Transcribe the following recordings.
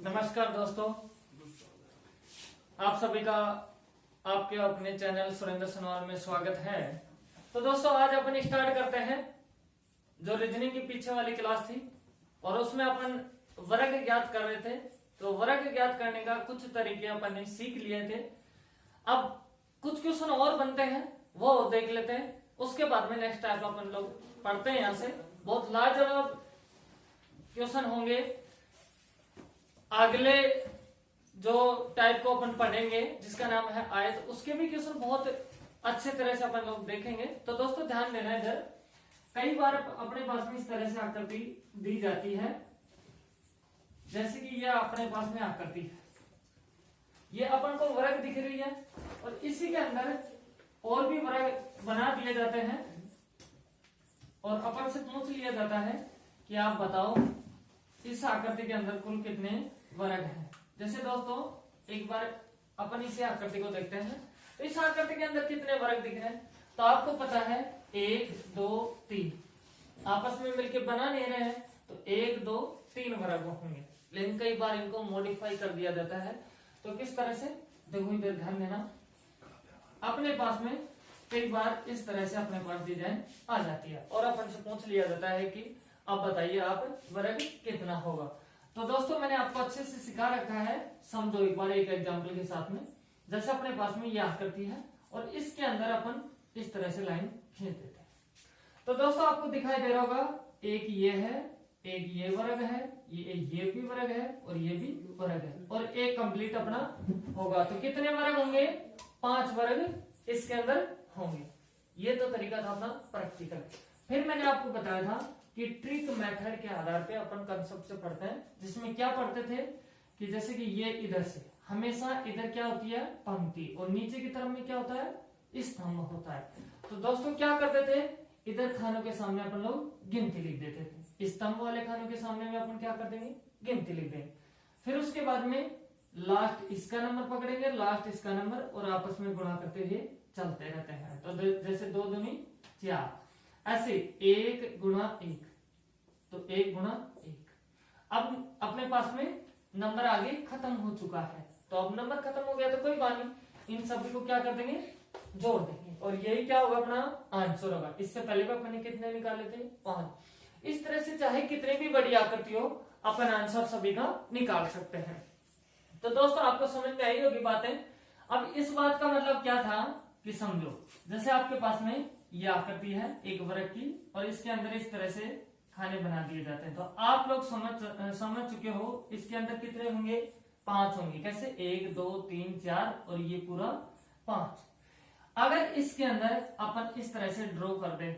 नमस्कार दोस्तों, आप सभी का आपके अपने चैनल सुरेंद्र सनवाल में स्वागत है। तो दोस्तों आज अपन स्टार्ट करते हैं। जो रीजनिंग की पीछे वाली क्लास थी और उसमें अपन वर्ग ज्ञात कर रहे थे, तो वर्ग ज्ञात करने का कुछ तरीके अपन ने सीख लिए थे। अब कुछ क्वेश्चन और बनते हैं, वो देख लेते हैं। उसके बाद में नेक्स्ट टाइप अपन लोग पढ़ते हैं। यहाँ से बहुत लाजवाब क्वेश्चन होंगे। अगले जो टाइप को अपन पढ़ेंगे जिसका नाम है आयत, उसके भी क्वेश्चन बहुत अच्छे तरह से अपन लोग देखेंगे। तो दोस्तों ध्यान देना है। इधर कई बार अपने पास में इस तरह से आकृति दी जाती है, जैसे कि यह अपने पास में आकृति है, ये अपन को वर्ग दिख रही है और इसी के अंदर और भी वर्ग बना दिए जाते हैं और अपन से पूछ लिया जाता है कि आप बताओ इस आकृति के अंदर कुल कितने वर्ग हैं। जैसे दोस्तों एक बार अपन इसी आकृति को देखते हैं, तो इस आकृति के अंदर कितने वर्ग दिख रहे हैं। तो आपको पता है 1 2 3 आपस में मिलके बना नहीं रहे हैं, तो 1 2 3 वर्ग होंगे। लेकिन कई बार इनको मॉडिफाई कर दिया जाता है। तो किस तरह से, देखो इधर ध्यान देना। अपने पास में कई बार इस तरह से अपने पास डिजाइन आ जाती है और अपन से पूछ लिया जाता है कि अब बताइए आप वर्ग कितना होगा। तो दोस्तों मैंने आपको अच्छे से सिखा रखा है, समझो एक बार एक एग्जांपल के साथ में। जैसे अपने पास में ये आकृति है और इसके अंदर अपन इस तरह से लाइन खींच देते हैं। तो दोस्तों आपको दिखाई दे रहा होगा, एक ये है, एक ये वर्ग है, ये भी वर्ग है और ये भी वर्ग है और एक कंप्लीट अपना होगा। तो कितने वर्ग होंगे? 5 वर्ग इसके अंदर होंगे। ये तो तरीका था अपना प्रैक्टिकल। फिर मैंने आपको बताया था कि ट्रिक मेथड के आधार पे अपन कंसेप्ट से पढ़ते हैं, जिसमें क्या पढ़ते थे कि जैसे कि ये इधर से हमेशा इधर क्या होती है? पंक्ति, और नीचे की तरफ में क्या होता है? स्तंभ होता है। तो दोस्तों क्या करते थे, इधर खानों के सामने अपन लोग गिनती लिख देते थे। स्तंभ वाले खानों के सामने में अपन क्या कर देंगे? गिनती लिख देंगे। फिर उसके बाद में लास्ट इसका नंबर पकड़ेंगे, लास्ट इसका नंबर, और आपस में गुणा करते हुए चलते रहते हैं। तो जैसे 2 दूनी 4, ऐसे 1 गुणा 1, तो 1 गुणा 1। अब अपने पास में नंबर आगे खत्म हो चुका है, तो अब नंबर खत्म हो गया तो कोई बात नहीं, इन सभी को क्या कर देंगे? जोड़ देंगे और यही क्या होगा? अपना आंसर होगा। इससे पहले भी अपन ने कितने निकाले थे? 5। इस तरह से चाहे कितने भी बड़ी आकृति हो, अपन आंसर सभी का निकाल सकते हैं। तो दोस्तों आपको समझ में आई होगी बातें। अब इस बात का मतलब क्या था कि समझो, जैसे आपके पास में यह आकृति है एक वर्ग की और इसके अंदर इस तरह से खाने बना दिए जाते हैं। तो आप लोग समझ चुके हो इसके अंदर कितने होंगे? 5 होंगे। कैसे? 1 2 3 4 और ये पूरा 5। अगर इसके अंदर अपन इस तरह से ड्रॉ कर दें,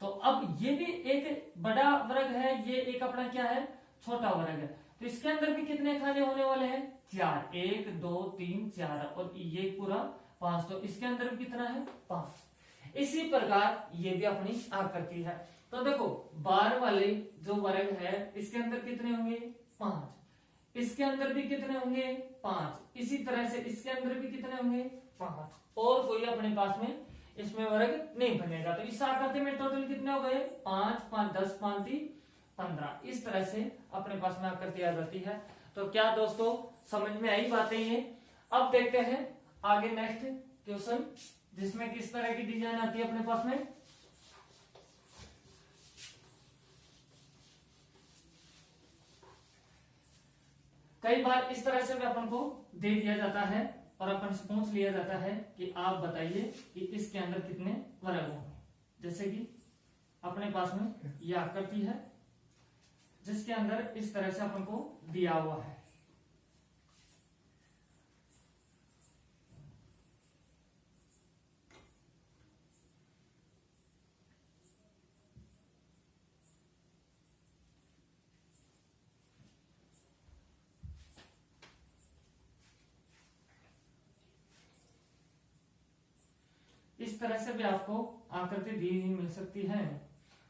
तो अब ये भी एक बड़ा वर्ग है, ये एक अपना क्या है? छोटा वर्ग है। तो इसके अंदर भी कितने खाने होने वाले हैं? 4। 1 2 3 4 और ये पूरा 5। तो इसके अंदर भी कितना है? 5। इसी प्रकार ये भी अपनी आकृति है। तो देखो बार वाले जो वर्ग है इसके अंदर कितने होंगे? 5। इसके अंदर भी कितने होंगे? 5। इसी तरह से इसके अंदर भी कितने होंगे? 5। और कोई अपने पास में इसमें वर्ग नहीं बनेगा। तो इस आकृति में टोटल कितने हो गए? 5 5 10 5 3 15। इस तरह से अपने पास में आकृति आ जाती है। तो क्या दोस्तों समझ में आई बातें ये? अब देखते हैं आगे नेक्स्ट क्वेश्चन, जिसमें किस तरह की डिजाइन आती है अपने पास में। कई बार इस तरह से भी अपन को दे दिया जाता है और अपन से पूछ लिया जाता है कि आप बताइए कि इसके अंदर कितने वर्ग होंगे। जैसे कि अपने पास में यह आकृति है जिसके अंदर इस तरह से अपन को दिया हुआ है। इस तरह से भी आपको आकृति दी हुई मिल सकती है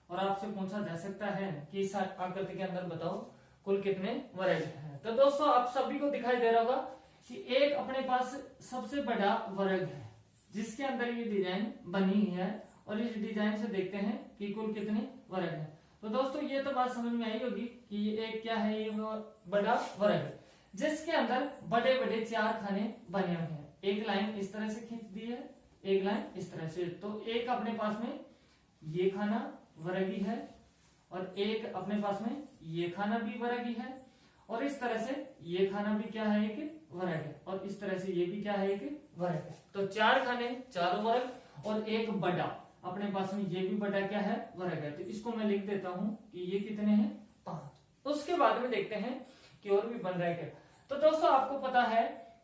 और आपसे पूछा जा सकता है कि इस आकृति के अंदर बताओ कुल कितने वर्ग हैं। तो दोस्तों आप सभी को दिखाई दे रहा होगा कि एक अपने पास सबसे बड़ा वर्ग है जिसके अंदर ये डिजाइन बनी है और इस डिजाइन से देखते हैं कि कुल कितने वर्ग हैं। तो दोस्तों ये तो बात समझ में आई होगी कि ये एक क्या है, ये वो बड़ा वर्ग है जिसके अंदर बड़े बड़े 4 खाने बने हुए हैं। एक लाइन इस तरह से खींच दी है, एक लाइन इस तरह से, तो एक अपने पास में ये खाना वर्गी है और एक अपने पास में ये खाना भी वर्गी है और इस तरह से ये खाना भी क्या है, एक वर्ग है और इस तरह से ये भी क्या है, एक वर्ग है। तो 4 खाने, 4 वर्ग और एक बड़ा अपने पास में ये भी बड़ा क्या है, वर्ग है। तो इसको मैं लिख देता हूं कि ये कितने हैं, 5। उसके बाद में देखते हैं कि और भी बन रहा है क्या। तो दोस्तों आपको पता है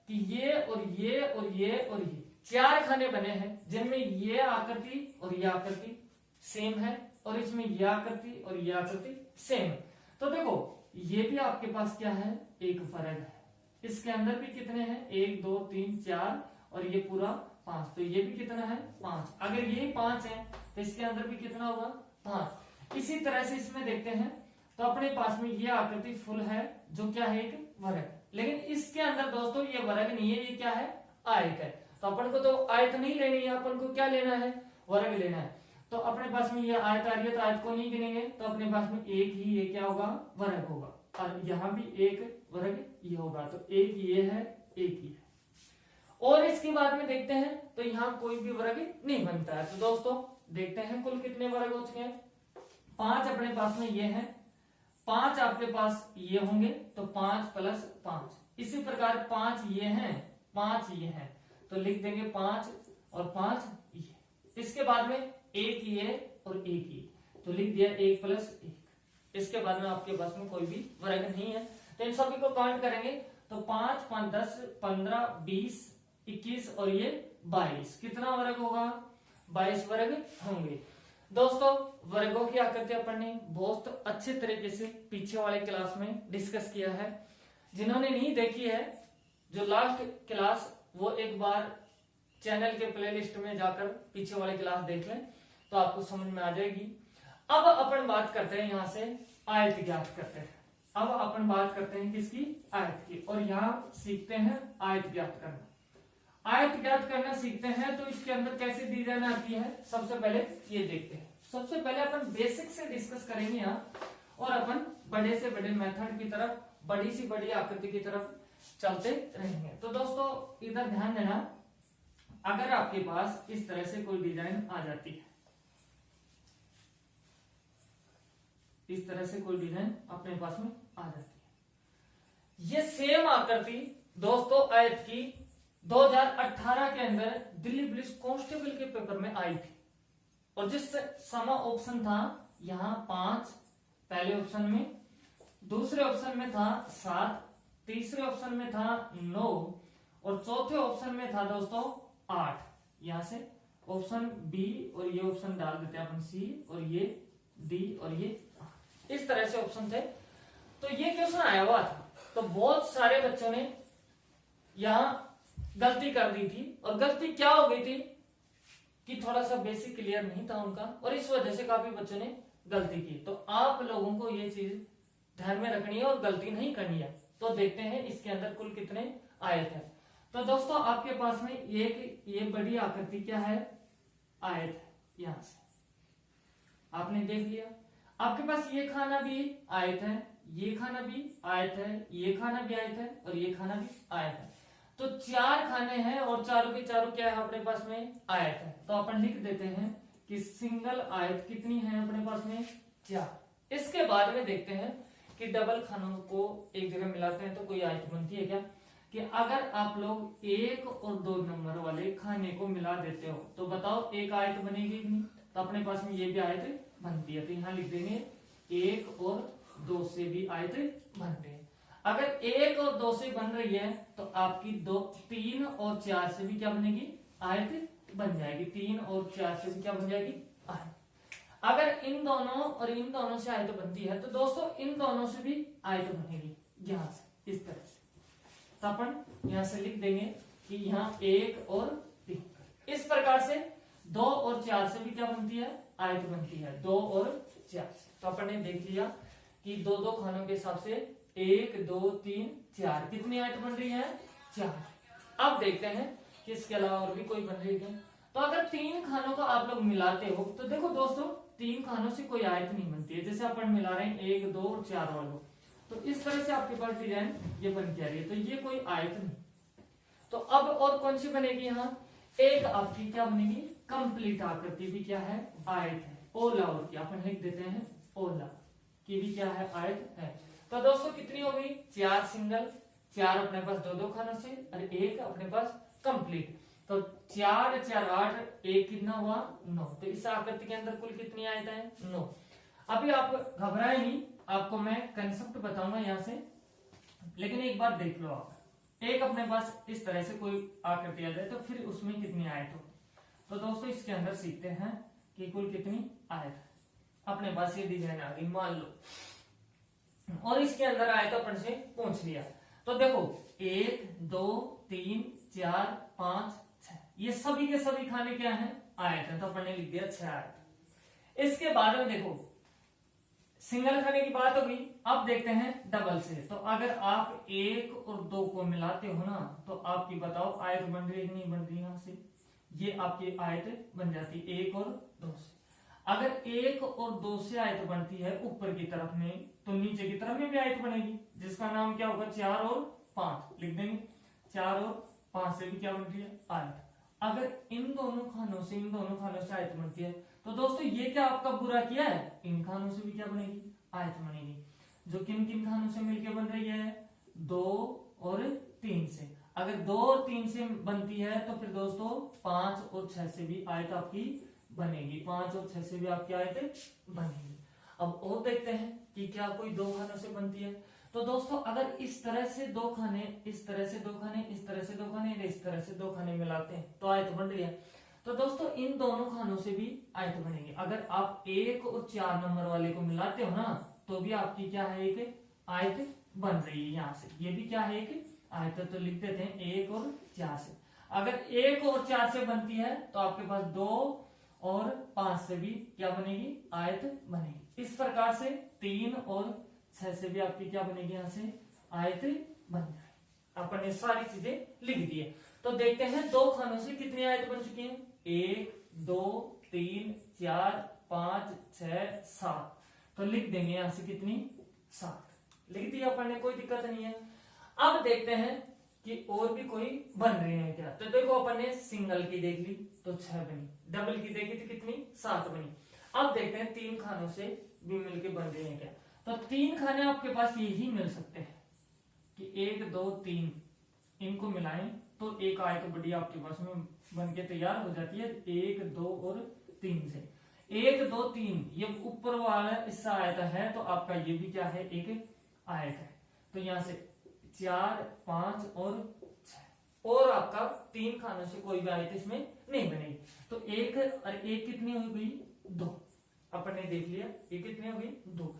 कि ये और ये और ये और ये 4 खाने बने हैं जिनमें ये आकृति और ये आकृति सेम है और इसमें ये आकृति और ये आकृति सेम है। तो देखो ये भी आपके पास क्या है, एक वर्ग है। इसके अंदर भी कितने हैं, 1 2 3 4 और ये पूरा 5, तो ये भी कितना है, 5। अगर ये 5 है तो इसके अंदर भी कितना होगा, 5। इसी तरह से इसमें देखते हैं तो अपने पास में ये आकृति फुल है जो क्या है, एक वर्ग है। लेकिन इसके अंदर दोस्तों ये वर्ग नहीं है, ये क्या है, आयत है। तो अपन को तो आयत नहीं लेनी है, अपन को क्या लेना है, वर्ग लेना है। तो अपने पास में ये आयत आ रही है तो आयत को नहीं गिनेंगे, तो अपने पास में एक ही ये क्या होगा, वर्ग होगा और यहाँ भी एक वर्ग ये होगा। तो एक ये है, एक ही है। और इसके बाद में देखते हैं तो यहाँ कोई भी वर्ग नहीं बनता है। तो दोस्तों देखते हैं कुल कितने वर्ग हो चुके हैं। 5 अपने पास में ये है, 5 आपके पास ये होंगे तो 5 + 5। इसी प्रकार 5 ये हैं, 5 ये हैं, तो लिख देंगे 5 और 5 ये। इसके बाद में एक ये और एक ये, तो लिख दिया 1 + 1। इसके बाद में आपके पास में कोई भी वर्ग नहीं है, तो इन सभी को काउंट करेंगे तो 5 5 10 15 20 21 और ये 22। कितना वर्ग होगा, 22 वर्ग होंगे। दोस्तों वर्गों की आकृति अपन ने बहुत अच्छे तरीके से पीछे वाले क्लास में डिस्कस किया है। जिन्होंने नहीं देखी है, जो लास्ट क्लास, वो एक बार चैनल के प्लेलिस्ट में जाकर पीछे वाली क्लास देख लें तो आपको समझ में आ जाएगी। अब अपन बात करते हैं यहाँ से आयत ज्ञात करते हैं। अब अपन बात करते हैं किसकी, आयत की, और यहाँ सीखते हैं आयत ज्ञात करना। आयत ज्ञात करना सीखते हैं तो इसके अंदर कैसे डिजाइन आती है, सबसे पहले ये देखते हैं। सबसे पहले अपन बेसिक से डिस्कस करेंगे यहाँ और अपन बड़े से बड़े मेथड की तरफ, बड़ी सी बड़ी आकृति की तरफ चलते रहेंगे। तो दोस्तों इधर ध्यान देना, अगर आपके पास इस तरह से कोई डिजाइन आ जाती है, इस तरह से कोई डिजाइन अपने पास में आ जाती है, ये सेम आकृति दोस्तों आयत की 2018 के अंदर दिल्ली पुलिस कांस्टेबल के पेपर में आई थी। और जिस समा ऑप्शन था यहाँ 5 पहले ऑप्शन में, दूसरे ऑप्शन में था 7, तीसरे ऑप्शन में था 9 और चौथे ऑप्शन में था दोस्तों 8। यहां से ऑप्शन बी और ये ऑप्शन डाल देते हैं अपन, सी और ये डी और ये 8, इस तरह से ऑप्शन थे। तो ये क्वेश्चन आया हुआ था, तो बहुत सारे बच्चों ने यहां गलती कर दी थी। और गलती क्या हो गई थी कि थोड़ा सा बेसिक क्लियर नहीं था उनका, और इस वजह से काफी बच्चों ने गलती की। तो आप लोगों को ये चीज ध्यान में रखनी है और गलती नहीं करनी है। तो देखते हैं इसके अंदर कुल कितने आयत है। तो दोस्तों आपके पास में एक ये बड़ी आकृति क्या है, आयत है। यहां से आपने देख लिया, आपके पास ये खाना भी आयत है, ये खाना भी आयत है, ये खाना भी आयत है और ये खाना भी आयत है। तो 4 खाने हैं और चारों के चारों क्या है अपने पास में, आयत है। तो अपन लिख देते हैं कि सिंगल आयत कितनी है अपने पास में, 4। इसके बाद में देखते हैं कि डबल खानों को एक जगह मिलाते हैं तो कोई आयत बनती है क्या, कि अगर आप लोग 1 और 2 नंबर वाले खाने को मिला देते हो तो बताओ एक आयत बनेगी कि नहीं। तो अपने पास में ये भी आयत बनती है, तो यहाँ लिख देंगे 1 और 2 से भी आयत बनते हैं। अगर 1 और 2 से बन रही है तो आपकी 3 और 4 से भी क्या बनेगी, आयत बन जाएगी। 3 और 4 से भी क्या बन जाएगी, आयत। अगर इन दोनों और इन दोनों से आयत बनती है तो दोस्तों इन दोनों से भी आयत बनेगी, यहां से इस तरह से। तो अपन यहां से लिख देंगे कि यहाँ 1 और 3। इस प्रकार से 2 और 4 से भी क्या बनती है, आयत बनती है, 2 और 4 से। तो अपन ने देख लिया कि 2-2 खानों के हिसाब से 1 2 3 4 कितनी आयत बन रही है, 4। अब देखते हैं कि इसके अलावा और भी कोई बन रही है। तो अगर 3 खानों को आप लोग मिलाते हो तो देखो दोस्तों तीन खानों से कोई आयत नहीं बनती है। जैसे अपन मिला रहे हैं 1 2 और 4 वालों, तो इस तरह से आपके पास डिजाइन ये बन के आ रही है, तो ये कोई आयत नहीं। तो अब और कौन सी बनेगी, यहाँ एक आपकी क्या बनेगी, कंप्लीट आकृति भी क्या है, आयत है। ओला और की अपन लिख देते हैं, ओला की भी क्या है, आयत है। तो दोस्तों कितनी हो गई, 4 सिंगल, 4 अपने पास 2 खानों से और 1 अपने पास कंप्लीट। तो 4 4 8, 1 कितना हुआ 9। तो इस आकृति के अंदर कुल कितनी आयत है, 9। अभी आप घबराए नहीं, आपको मैं कंसेप्ट बताऊंगा यहाँ से, लेकिन एक बार देख लो आप, एक अपने पास इस तरह से कोई आकृति आ जाए तो फिर उसमें कितनी आयत हो। तो दोस्तों इसके अंदर सीखते हैं कि कुल कितनी आयत है। अपने पास ये डिजाइन आ गई मान लो, और इसके अंदर आयत अपन से पूछ लिया। तो देखो 1 2 3 4 5 6, ये सभी के सभी खाने क्या है, आयत है। तो अपन ने लिख दिया 6 आयत। इसके बाद में देखो सिंगल खाने की बात होगी, अब देखते हैं डबल से। तो अगर आप 1 और 2 को मिलाते हो ना, तो आपकी बताओ आयत बन रही है कि नहीं बन रही, यहां से ये आपकी आयत बन जाती है 1 और 2 से। अगर 1 और 2 से आयत बनती है ऊपर की तरफ में, तो नीचे की तरफ में भी आयत बनेगी, जिसका नाम क्या होगा, 4 और 5 लिख देंगे। 4 और 5 से भी क्या बन रही है, आयत। अगर इन दोनों खानों से आयत बनती है, तो दोस्तों ये क्या आपका बुरा किया है, इन खानों से भी क्या बनेगी, आयत बनेगी। जो किन किन खानों से मिलकर बन रही है, 2 और 3 से। अगर 2 और 3 से बनती है तो फिर दोस्तों 5 और 6 से भी आयत आपकी बनेगी, 5 और 6 से भी आपकी आयत बनेगी। अब और देखते हैं कि क्या कोई 2 खानों से बनती है। तो दोस्तों अगर इस तरह से 2 खाने, इस तरह से 2 खाने, इस तरह से 2 खाने, इस तरह से 2 खाने मिलाते हैं तो आयत बन रही है। तो दोस्तों इन दोनों खानों से भी आयत बनेगी। अगर आप 1 और 4 नंबर वाले को मिलाते हो ना, तो भी आपकी क्या है, एक आयत बन रही है। यहाँ से ये भी क्या है, एक आयत। तो लिख देते हैं 1 और 4 से। अगर 1 और 4 से बनती है तो आपके पास 2 और 5 से भी क्या बनेगी, आयत बनेगी। इस प्रकार से 3 और 6 से भी आपकी क्या बनेगी, यहाँ से आयत बन जाएगी। अपन ने सारी चीजें लिख दी है। तो देखते हैं 2 खानों से कितनी आयत बन चुकी है, 1 2 3 4 5 6 7। तो लिख देंगे यहाँ से कितनी, 7 लिख दिया अपन ने, कोई दिक्कत नहीं है। अब देखते हैं कि और भी कोई बन रहे हैं क्या। तो देखो अपन ने सिंगल की देख ली तो 6 बनी, डबल की देखी तो कितनी, 7 बनी। अब देखते हैं 3 खानों से भी मिलके बन रहे हैं क्या। तो 3 खाने आपके पास यही मिल सकते हैं कि 1 2 3, इनको मिलाएं तो एक आयत बड़ी आपके पास में बन के तैयार हो जाती है 1 2 और 3 से। 1 2 3 ये ऊपर वाला हिस्सा आयत है, तो आपका ये भी क्या है, एक आयत है। तो यहाँ से 4 5 और 6, और आपका 3 खानों से कोई भी आयत इसमें नहीं बनेगी। तो 1 और 1 कितनी हो गई, 2। अपन ने देख लिया ये कितनी हो गई, 2।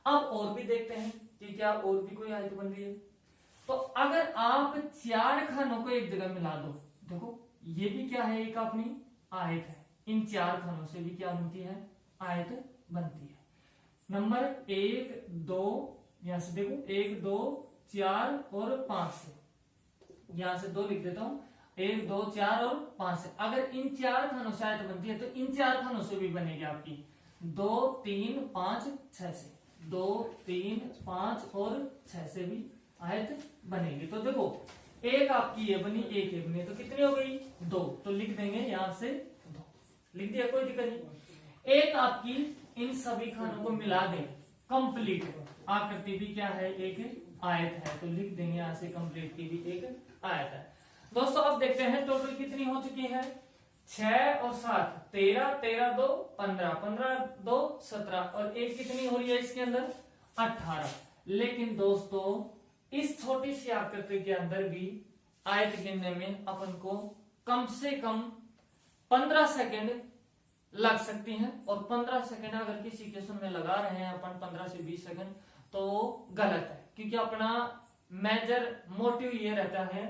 अब और भी देखते हैं कि क्या और भी कोई आयत बन रही है। तो अगर आप 4 खानों को एक जगह मिला दो, देखो ये भी क्या है, एक अपनी आयत है। इन 4 खानों से भी क्या बनती है, आयत बनती है। नंबर 1 2, यहां से देखो 1 2 4 और 5 से, यहां से 2 लिख देता हूं, 1 2 4 और 5 से। अगर इन 4 खानों से आयत बनती है तो इन 4 खानों से भी बनेगी आपकी 2 3 5 6 से, 2 3 5 और 6 से भी आयत बनेगी। तो देखो एक आपकी ये बनी, एक ये बनी, तो कितनी हो गई, 2। तो लिख देंगे यहां से 2 लिख दिया, कोई दिक्कत नहीं। एक आपकी इन सभी खानों को मिला दें, कंप्लीट आकृति भी क्या है, एक आयत है। तो लिख देंगे यहां से कंप्लीट की भी एक आयत है। दोस्तों अब देखते हैं टोटल कितनी हो चुकी है, 6 और 7 13, 13 2 15, 15 2 17, और एक कितनी हो रही है इसके अंदर, 18। लेकिन दोस्तों इस छोटी सी आकृति के अंदर भी आयत गिनने में अपन को कम से कम 15 सेकंड लग सकती हैं। और 15 सेकंड अगर किसी क्वेश्चन में लगा रहे हैं अपन 15 से 20 सेकंड, तो गलत है। क्योंकि अपना मेजर मोटिव ये रहता है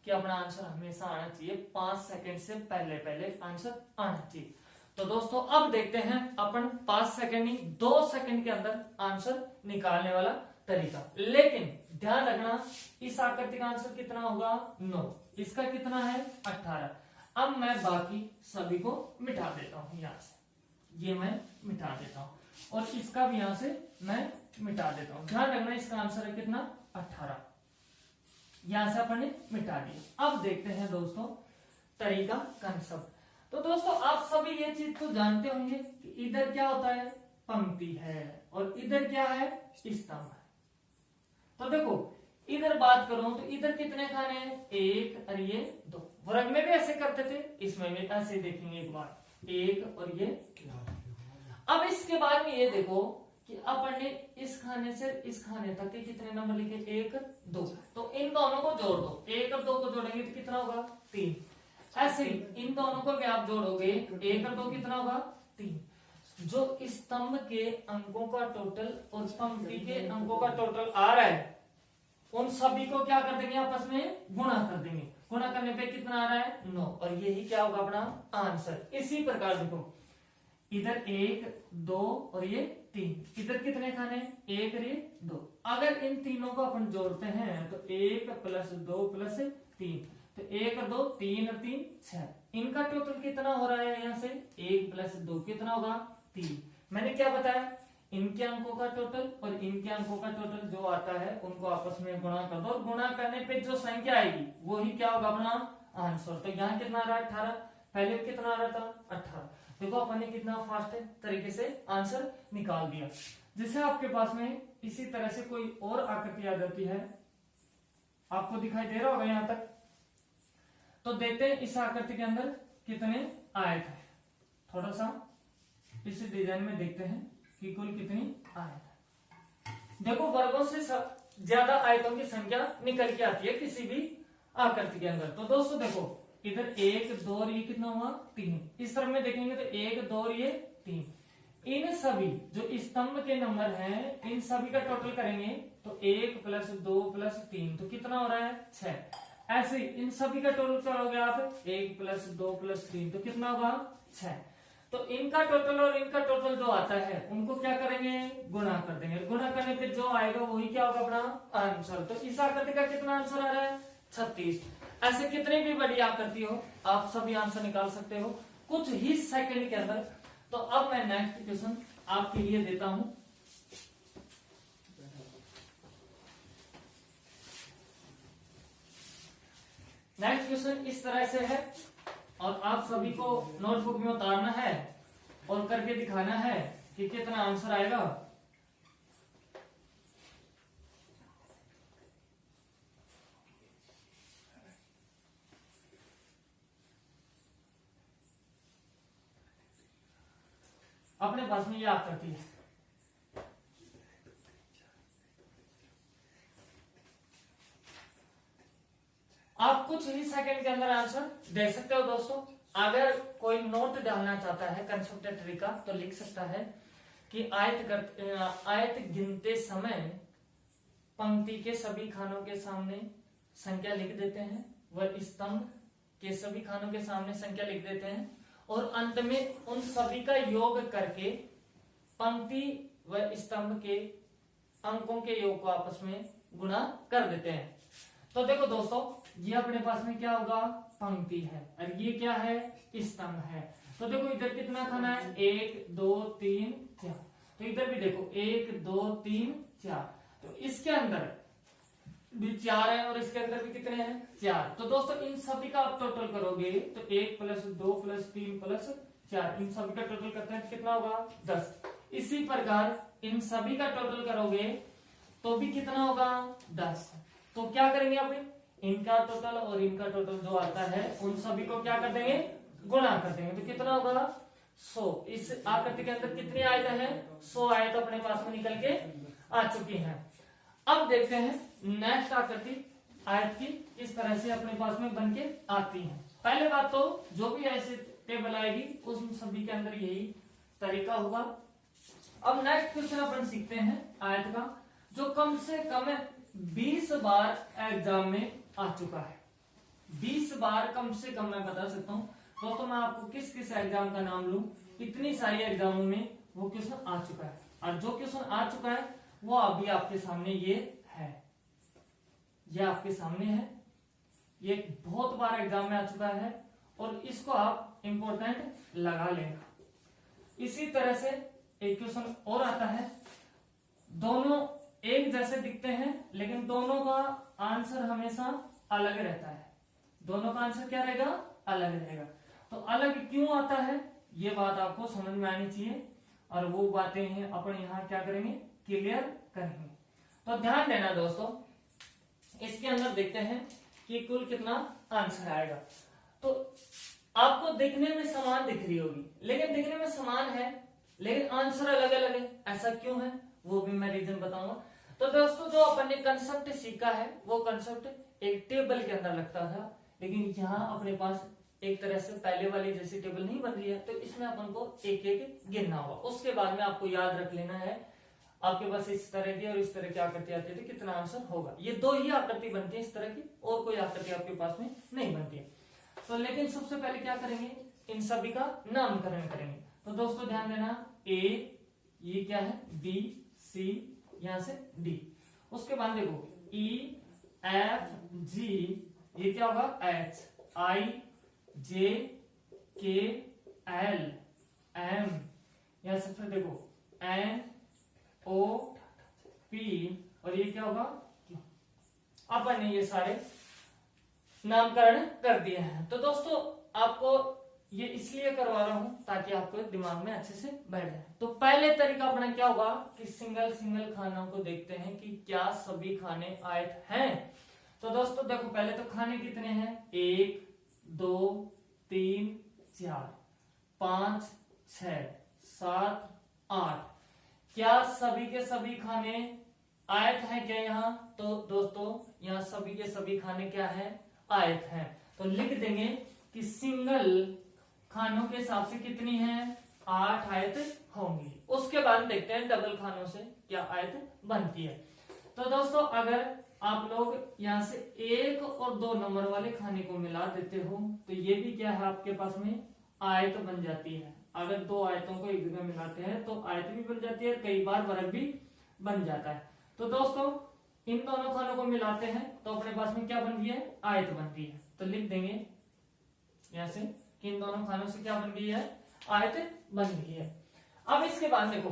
कि अपना आंसर हमेशा आना चाहिए, 5 सेकंड से पहले पहले आंसर आना चाहिए। तो दोस्तों अब देखते हैं अपन 5 सेकंड नहीं 2 सेकंड के अंदर आंसर निकालने वाला तरीका। लेकिन ध्यान रखना इस आकृति का आंसर कितना होगा, 9। इसका कितना है, 18। अब मैं बाकी सभी को मिटा देता हूं यहां से। ये मैं मिटा देता हूं, और इसका भी यहां से मैं मिटा देता हूं। ध्यान रखना इसका आंसर है कितना, 18। यहां से अपन ने मिटा दिया। अब देखते हैं दोस्तों तरीका कंसेप्ट। तो दोस्तों आप सभी ये चीज तो जानते होंगे कि इधर क्या होता है, पंक्ति है, और इधर क्या है, स्तंभ है। तो देखो इधर बात करूं तो इधर कितने खाने हैं, 1 और ये 2। वर्ग में भी ऐसे करते थे, इसमें भी ऐसे देखेंगे एक बार, 1 और ये। अब इसके बाद में ये देखो कि अपन ने इस खाने से इस खाने तक के कितने नंबर लिखे, 1 2। तो इन दोनों को जोड़ दो, 1 और 2 को जोड़ेंगे तो कितना होगा, 3। ऐसे ही इन दोनों को भी आप जोड़ोगे, 1 और 2 कितना होगा, 3। जो स्तंभ के अंकों का टोटल और पंक्ति के अंकों का टोटल आ रहा है, उन सभी को क्या कर देंगे, आपस में गुणा कर देंगे। गुणा करने पे कितना आ रहा है, 9, और यही क्या होगा अपना आंसर। इसी प्रकार देखो इधर 1 2 और ये 3, इधर कितने खाने, 1 और ये 2। अगर इन तीनों को अपन जोड़ते हैं तो 1 + 2 + 3, तो 1 और 2 3 और 3 6। इनका टोटल कितना हो रहा है, यहाँ से 1 + 2 कितना होगा, 3। मैंने क्या बताया, इनके अंकों का टोटल और इनके अंकों का टोटल जो आता है उनको आपस में गुणा कर दो, और गुणा करने पे जो संख्या आएगी वो ही क्या होगा, अपना आंसर। तो यहाँ कितना आ रहा है, 18। पहले कितना आ रहा था, 18। देखो अपन ने कितना फास्ट तरीके से आंसर निकाल दिया। जैसे आपके पास में इसी तरह से कोई और आकृति आ जाती है, आपको दिखाई दे रहा होगा यहां तक, तो देखते हैं इस आकृति के अंदर कितने आयत है। थोड़ा सा इस डिजाइन में देखते हैं कि कुल कितनी आयत है। देखो वर्गों से ज्यादा आयतों की संख्या निकल के आती है किसी भी आकृति के अंदर। तो दोस्तों देखो इधर 1 2 और ये कितना हुआ, 3। इस तरफ में देखेंगे तो 1 2 और ये 3। इन सभी जो स्तंभ के नंबर हैं, इन सभी का टोटल करेंगे तो 1 + 2 + 3, तो कितना हो रहा है, 6। ऐसे ही इन सभी का टोटल करोगे आप, 1 + 2 + 3, तो कितना होगा, 6। तो इनका टोटल और इनका टोटल जो आता है उनको क्या करेंगे, गुणा कर देंगे। गुणा करने पे जो आएगा वही क्या होगा, अपना आंसर। तो इस आकृति का कितना आंसर आ रहा है, 36। ऐसे कितनी भी बड़ी आकृति हो आप सभी आंसर निकाल सकते हो कुछ ही सेकंड के अंदर। तो अब मैं नेक्स्ट क्वेश्चन आपके लिए देता हूं। नेक्स्ट क्वेश्चन इस तरह से है, और आप सभी को नोटबुक में उतारना है और करके दिखाना है कि कितना आंसर आएगा। अपने पास में ये आकृति है, आप कुछ ही सेकंड के अंदर आंसर दे सकते हो। दोस्तों अगर कोई नोट डालना चाहता है कंसेप्ट ट्री का तो लिख सकता है कि आयत गिनते समय पंक्ति के सभी खानों के सामने संख्या लिख देते हैं, वह स्तंभ के सभी खानों के सामने संख्या लिख देते हैं, और अंत में उन सभी का योग करके पंक्ति व स्तंभ के अंकों के योग को आपस में गुणा कर देते हैं। तो देखो दोस्तों ये अपने पास में क्या होगा, पंक्ति है, और ये क्या है, स्तंभ है। तो देखो इधर कितना खाना है, 1 2 3 4। तो इधर भी देखो 1 2 3 4। तो इसके अंदर भी 4 है और इसके अंदर भी कितने हैं, 4। तो दोस्तों इन सभी का आप टोटल करोगे तो 1 + 2 + 3 + 4, इन सभी का टोटल करते हैं कितना होगा, 10। इसी प्रकार इन सभी का टोटल करोगे तो भी कितना होगा, 10। तो क्या करेंगे आप, इनका टोटल और इनका टोटल जो आता है उन सभी को क्या कर देंगे, गुणा कर देंगे, तो कितना होगा, 100। इस आकृति के अंदर कितनी आयत है, 100 आयत अपने पास में निकल के आ चुकी है। अब देखते हैं नेक्स्ट आकृति आयत की इस तरह से अपने पास में बन के आती है। पहले बात तो जो भी ऐसे टेबल आएगी उस सभी के अंदर यही तरीका होगा। अब नेक्स्ट क्वेश्चन अपन सीखते हैं आयत का, जो कम से कम 20 बार एग्जाम में आ चुका है। 20 बार कम से कम मैं बता सकता हूँ दोस्तों। मैं आपको किस किस एग्जाम का नाम लूं, इतनी सारी एग्जामों में वो क्वेश्चन आ चुका है, और जो क्वेश्चन आ चुका है वो अभी आपके सामने ये है, ये आपके सामने है, ये बहुत बार एग्जाम में आ चुका है और इसको आप इंपॉर्टेंट लगा लेना। इसी तरह से एक क्वेश्चन और आता है, दोनों एक जैसे दिखते हैं लेकिन दोनों का आंसर हमेशा अलग रहता है। दोनों का आंसर क्या रहेगा? अलग रहेगा। तो अलग क्यों आता है ये बात आपको समझ में आनी चाहिए, और वो बातें हैं अपन यहाँ क्या करेंगे, क्लियर करेंगे। तो ध्यान देना दोस्तों, इसके अंदर देखते हैं कि कुल कितना आंसर आएगा। तो आपको दिखने में समान दिख रही होगी, लेकिन दिखने में समान है लेकिन आंसर अलग अलग है। ऐसा क्यों है वो भी मैं रीजन बताऊंगा। तो दोस्तों जो अपन ने कंसेप्ट सीखा है वो कंसेप्ट एक टेबल के अंदर लगता था, लेकिन यहाँ अपने पास एक तरह से पहले वाली जैसी टेबल नहीं बन रही है, तो इसमें अपन को एक एक गिनना होगा। उसके बाद में आपको याद रख लेना है आपके पास इस तरह की और इस तरह की आकृति आती थी, कितना आंसर होगा। ये दो ही आकृति बनती है इस तरह की, और कोई आकृति आपके पास में नहीं बनती है। तो लेकिन सबसे पहले क्या करेंगे, इन सभी का नामकरण करेंगे। तो दोस्तों ध्यान देना, ए ये क्या है, बी सी यहां से डी, उसके बाद देखो ई एफ जी ये क्या होगा, एच आई जे के एल एम, यहां से फिर देखो एन ओ पी, और ये क्या होगा, अपन ने ये सारे नामकरण कर दिए हैं। तो दोस्तों आपको ये इसलिए करवा रहा हूं ताकि आपको दिमाग में अच्छे से बैठ जाए। तो पहले तरीका अपना क्या होगा कि सिंगल सिंगल खानों को देखते हैं कि क्या सभी खाने आयत हैं। तो दोस्तों देखो पहले तो खाने कितने हैं, 1 2 3 4 5 6 7 8, क्या सभी के सभी खाने आयत हैं क्या यहाँ? तो दोस्तों यहाँ सभी के सभी खाने क्या है, आयत हैं। तो लिख देंगे कि सिंगल खानों के हिसाब से कितनी है, 8 आयत होंगी। उसके बाद देखते हैं डबल खानों से क्या आयत बनती है। तो दोस्तों अगर आप लोग यहाँ से 1 और 2 नंबर वाले खाने को मिला देते हो तो ये भी क्या है आपके पास में आयत बन जाती है। अगर 2 आयतों को एक जगह मिलाते हैं तो आयत भी बन जाती है, कई बार वर्ग भी बन जाता है। तो दोस्तों इन दोनों खानों को मिलाते हैं तो अपने पास में क्या बन रही है, आयत बन रही है। तो लिख देंगे यहां से कि इन दोनों खानों से क्या बन रही है, आयत बन रही है। अब इसके बाद देखो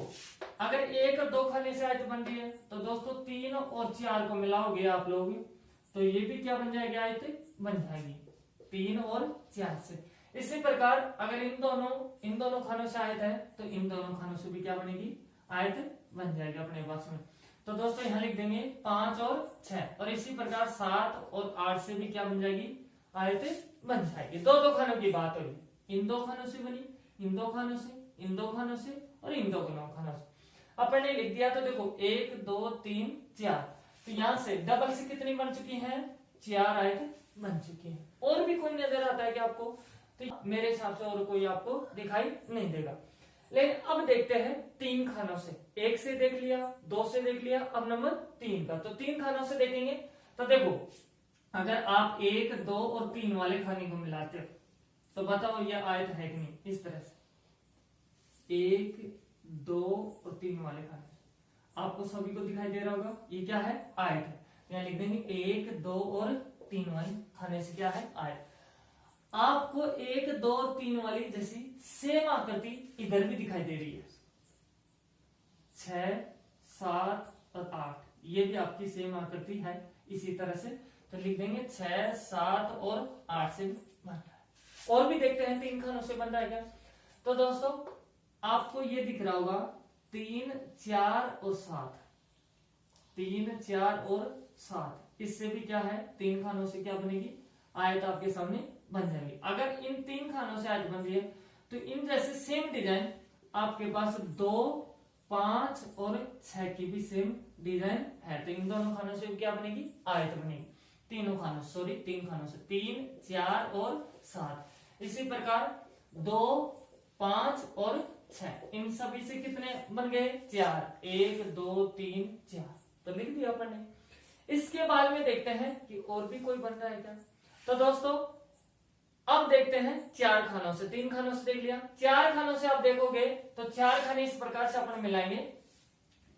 अगर 1 और 2 खाने से आयत बन रही है तो दोस्तों 3 और 4 को मिलाओगे आप लोग तो ये भी क्या बन जाएगी, आयत बन जाएगी 3 और 4 से। इसी प्रकार अगर इन दोनों खानों से आयत है तो इन दोनों खानों से भी क्या बनेगी, आयत बन जाएगी अपने पास में। तो दोस्तों यहाँ लिख देंगे 5 और 6, और इसी प्रकार 7 और 8 से भी क्या बन जाएगी, आयत बन जाएगी। 2 खानों की बात हुई, इन 2 खानों से बनी, इन 2 खानों से, इन 2 खानों से और इन 2 खानों से अपन ने लिख दिया। तो देखो 1 2 3 4, तो यहाँ से डबल से कितनी बन चुकी है, 4 आयत बन चुकी है। और भी कोई नजर आता है क्या आपको? तो मेरे हिसाब से और कोई आपको दिखाई नहीं देगा। लेकिन अब देखते हैं 3 खानों से, 1 से देख लिया, 2 से देख लिया, अब नंबर 3 का। तो 3 खानों से देखेंगे तो देखो अगर आप 1 2 और 3 वाले खाने को मिलाते हो तो बताओ ये आयत है कि नहीं। इस तरह से 1 2 और 3 वाले खाने आपको सभी को दिखाई दे रहा होगा, ये क्या है, आयत है। यहाँ लिख देंगे 1 2 और 3 वाले खाने से क्या है, आयत। आपको 1 2 3 वाली जैसी सेम आकृति इधर भी दिखाई दे रही है, 6 7 और 8, ये भी आपकी सेम आकृति है इसी तरह से। तो लिख देंगे 6 7 और 8 से बन रहा है। और भी देखते हैं 3 खानों से बन रहा है क्या। तो दोस्तों आपको ये दिख रहा होगा 3 4 और 7, 3 4 और 7, इससे भी क्या है, 3 खानों से क्या बनेगी, आयत आपके सामने बन जाएगी। अगर इन 3 खानों से आयत बन रही है तो इन जैसे सेम डिजाइन आपके पास 2 5 और 6 की भी सेम डिजाइन है। तो इन दोनों खानों से क्या बनेगी, आयत बनेगी। 3 खानों से 3 4 और 7, इसी प्रकार 2 5 और 6, इन सभी से कितने बन गए, 4, 1 2 3 4, तो लिख दिया अपन ने। इसके बाद में देखते हैं कि और भी कोई बन रहा है क्या। तो दोस्तों अब देखते हैं 4 खानों से, 3 खानों से देख लिया, 4 खानों से आप देखोगे तो 4 खाने इस प्रकार से अपन मिलाएंगे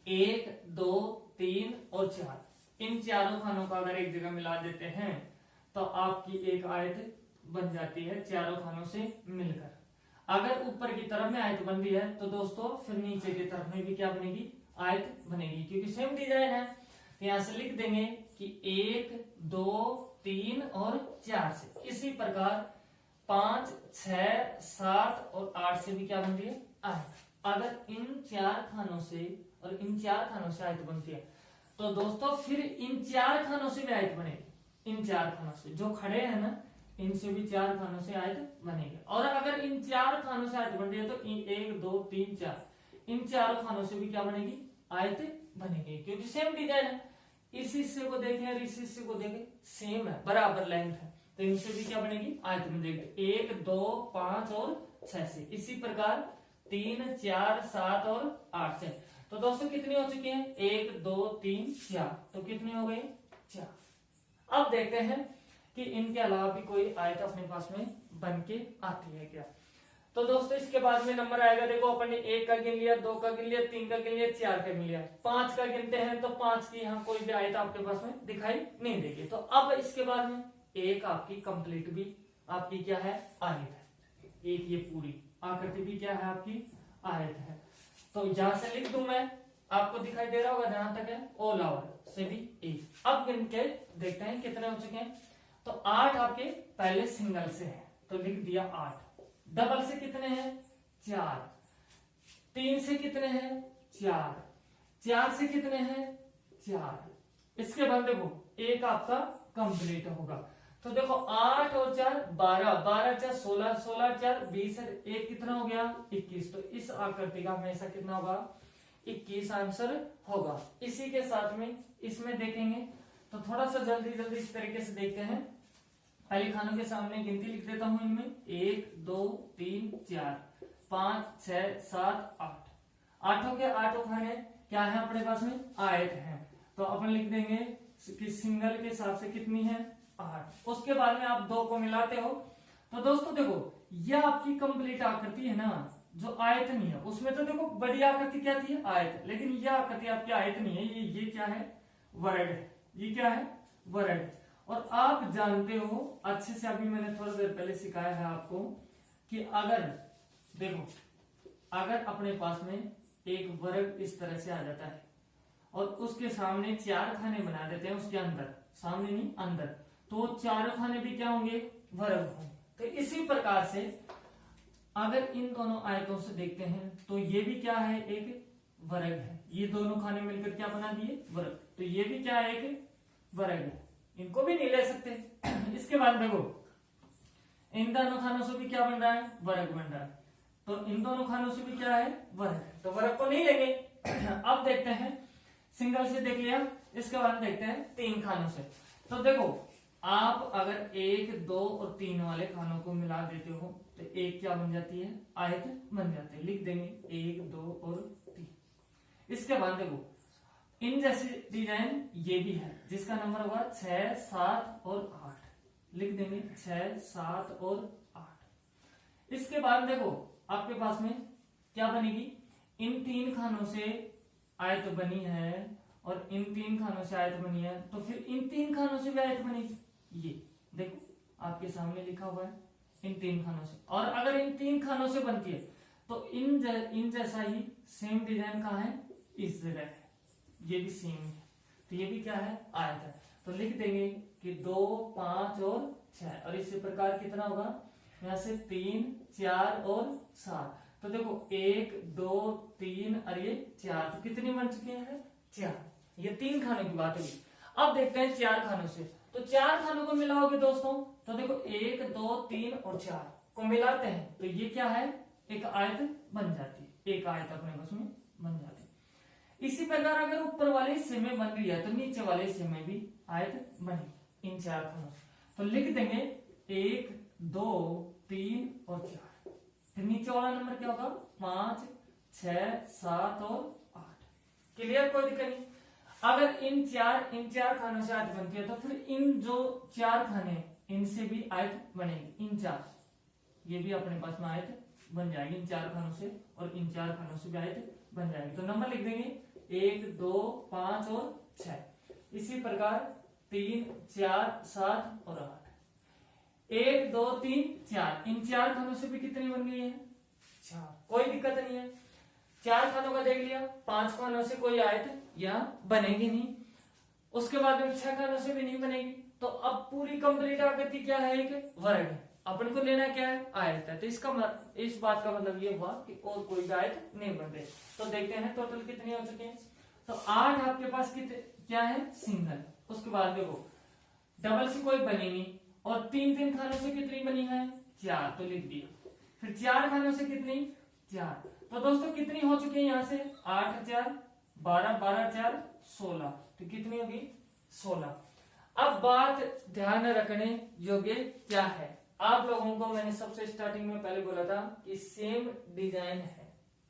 1 2 3 और 4, इन चारों खानों का अगर एक जगह मिला देते हैं तो आपकी एक आयत बन जाती है चारों खानों से मिलकर। अगर ऊपर की तरफ में आयत बन रही है तो दोस्तों फिर नीचे की तरफ में भी क्या बनेगी, आयत बनेगी, क्योंकि सेम डिजाइन है। तो यहां से लिख देंगे कि 1 2 3 और 4 से। इसी प्रकार 5 6 7 और 8 से भी क्या बन रही है, आयत। अगर इन 4 खानों से और इन 4 खानों से आयत बनती है तो दोस्तों फिर इन 4 खानों से भी आयत बनेगी। इन 4 खानों से जो खड़े हैं ना, इनसे भी 4 खानों से आयत बनेगी। और अगर इन 4 खानों से आयत बन रही है तो 1 2 3 4 इन 4 खानों से भी क्या बनेगी, आयत बनेगी, क्योंकि सेम डिजाइन है। इस हिस्से को देखें और इस हिस्से को देखें, सेम है, बराबर लेंथ है, तो इनसे भी क्या बनेगी, आयत बनेगी। 1 2 5 और 6 से। इसी प्रकार 3 4 7 और 8 से। तो दोस्तों कितनी हो चुकी है, 1 2 3 4, तो कितनी हो गई, 4। अब देखते हैं कि इनके अलावा भी कोई आयत अपने पास में बन के आती है क्या। तो दोस्तों इसके बाद में नंबर आएगा, देखो अपन ने 1 का गिन लिया, 2 का गिन लिया, 3 का गिन लिया, 4 का गिन लिया, 5 का गिनते हैं तो 5 की यहाँ कोई भी आयत आपके पास में दिखाई नहीं देगी। तो अब इसके बाद में एक आपकी कंप्लीट भी आपकी क्या है, आयत है। एक ये पूरी आकृति भी क्या है, आपकी आयत है। तो यहां से लिख दूं मैं, आपको दिखाई दे रहा होगा जहां तक है, ऑल ओवर से भी 1। अब गिन के देखते हैं कितने हो चुके हैं। तो 8 आपके पहले सिंगल से है तो लिख दिया 8। डबल से कितने हैं, 4। 3 से कितने हैं, 4। 4 से कितने हैं, 4। इसके बाद देखो एक आपका कंप्लीट होगा। तो देखो 8 और 4 12, 12 4 16, 16 4 20, एक कितना हो गया, 21। तो इस आकृति का हमेशा कितना होगा, 21 आंसर होगा। इसी के साथ में इसमें देखेंगे तो थोड़ा सा जल्दी जल्दी इस तरीके से देखते हैं। पहले खानों के सामने गिनती लिख देता हूं इनमें, 1 2 3 4 5 6 7 8। आठों के आठों खाने क्या है अपने पास में, आयत है। तो अपन लिख देंगे कि सिंगल के हिसाब से कितनी है, 8। उसके बाद में आप 2 को मिलाते हो तो दोस्तों देखो यह आपकी कंप्लीट आकृति है ना, जो आयत नहीं है। उसमें तो देखो बड़ी आकृति क्या थी, आयत, लेकिन यह आकृति आपकी आयत नहीं है, ये क्या है, वर्ग है। ये क्या है, वर्ग है। और आप जानते हो अच्छे से, अभी मैंने थोड़ा देर पहले सिखाया है आपको कि अगर देखो, अगर अपने पास में एक वर्ग इस तरह से आ जाता है और उसके सामने 4 खाने बना देते हैं, उसके अंदर, सामने नहीं अंदर, तो 4 खाने भी क्या होंगे, वर्ग होंगे। तो इसी प्रकार से अगर इन दोनों आयतों से देखते हैं तो ये भी क्या है, एक वर्ग है। ये दोनों खाने मिलकर क्या बना दिए, वर्ग। तो ये भी क्या है, एक वर्ग है, इनको भी नहीं ले सकते। इसके बाद देखो इन दोनों खानों से भी क्या बन रहा है, वर्ग बन रहा है। तो इन दोनों खानों से भी क्या है, वर्ग, तो वर्ग को नहीं लेंगे। अब देखते हैं, सिंगल से देख लिया, इसके बाद देखते हैं 3 खानों से। तो देखो आप अगर 1 2 और 3 वाले खानों को मिला देते हो तो एक क्या बन जाती है, आयत बन जाती है। लिख देंगे 1 2 और 3। इसके बाद देखो इन जैसी डिजाइन ये भी है, जिसका नंबर होगा 6 7 और 8। लिख देंगे 6 7 और 8। इसके बाद देखो आपके पास में क्या बनेगी, इन 3 खानों से आयत बनी है और इन 3 खानों से आयत बनी है, तो फिर इन 3 खानों से भी आयत बनेगी। ये देखो आपके सामने लिखा हुआ है, इन 3 खानों से। और अगर इन 3 खानों से बनती है तो इन जैसा ही सेम डिजाइन कहाँ है, इस जगह है, ये भी सेम है, तो ये भी क्या है, आयत है। तो लिख देंगे कि 2 5 और 6, और इसी प्रकार कितना होगा, यहां से 3 4 और 7। तो देखो 1 2 3 और ये 4, तो कितनी बन चुकी है, 4। ये 3 खानों की बात होगी। अब देखते हैं 4 खानों से। तो 4 खानों को मिलाओगे दोस्तों तो देखो 1 2 3 और 4 को मिलाते हैं तो ये क्या है, एक आयत बन जाती है। एक आयत अपने पास में बन जाती है। इसी प्रकार अगर ऊपर वाले हिस्से में बन रही है तो नीचे वाले हिस्से में भी आयत बनेगी इन 4 खानों से। तो लिख देंगे 1 2 3 और 4। फिर नीचे वाला नंबर क्या होगा, 5 6 7 और 8। क्लियर, कोई दिक्कत नहीं। अगर इन चार खानों से आयत बनती है तो फिर इन जो 4 खाने इनसे भी आयत बनेगी। इन 4 ये भी अपने पास में आयत बन जाएगी इन 4 खानों से, और इन 4 खानों से भी आयत बन जाएगी। तो नंबर लिख देंगे 1 2 5 और 6। इसी प्रकार 3 4 7 और 8। 1 2 3 4, इन 4 खानों से भी कितनी बन गई है, 4, कोई दिक्कत नहीं है। 4 खानों का देख लिया, 5 खानों से कोई आयत यहाँ बनेगी नहीं, उसके बाद में 6 खानों से भी नहीं बनेगी। तो अब पूरी कंप्लीट आकृति क्या है, एक वर्ग है, अपन को लेना क्या है, आयत है। तो इस बात का मतलब ये हुआ कि और कोई आयत नहीं बन रहे। तो देखते हैं टोटल कितने हो चुके हैं। तो 8 आपके पास कितने क्या है, सिंगल। उसके बाद देखो डबल से कोई बनी नहीं, और 3 खानों से कितनी बनी है, 4, तो लिख दिया। फिर 4 खानों से कितनी, 4। तो दोस्तों कितनी हो चुकी है यहाँ से, 8 4 12, 12 4 16, तो कितनी होगी, 16। अब बात ध्यान रखने योग्य क्या है, आप लोगों को मैंने सबसे स्टार्टिंग में पहले बोला था कि सेम डिजाइन है,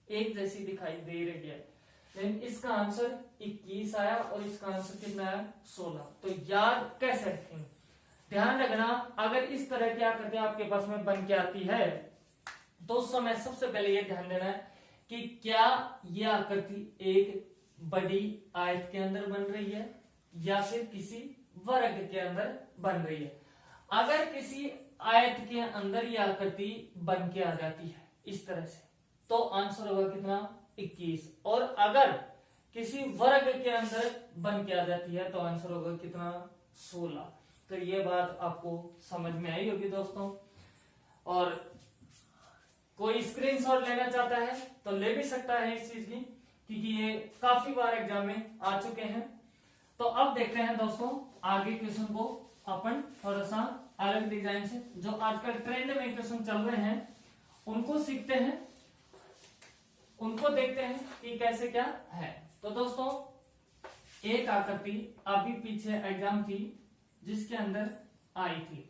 एक जैसी दिखाई दे रही है, लेकिन इसका आंसर 21 आया और इसका आंसर कितना आया, 16। तो याद कैसे रखेंगे, ध्यान रखना, अगर इस तरह की आकृति आपके पास में बन के आती है तो उस समय सबसे पहले ये ध्यान देना है कि क्या यह आकृति एक बड़ी आयत के अंदर बन रही है या फिर किसी वर्ग के अंदर बन रही है। अगर किसी आयत के अंदर यह आकृति बन के आ जाती है इस तरह से, तो आंसर होगा कितना, 21। और अगर किसी वर्ग के अंदर बन के आ जाती है तो आंसर होगा कितना, 16। तो ये बात आपको समझ में आई होगी दोस्तों। और कोई स्क्रीनशॉट लेना चाहता है तो ले भी सकता है इस चीज की, क्योंकि ये काफी बार एग्जाम में आ चुके हैं। तो अब देखते हैं दोस्तों आगे क्वेश्चन को अपन थोड़ा सा अलग डिजाइन से, जो आजकल ट्रेंड में क्वेश्चन चल रहे हैं उनको सीखते हैं, उनको देखते हैं कि कैसे क्या है। तो दोस्तों एक आकृति अभी पीछे एग्जाम थी जिसके अंदर आई थी,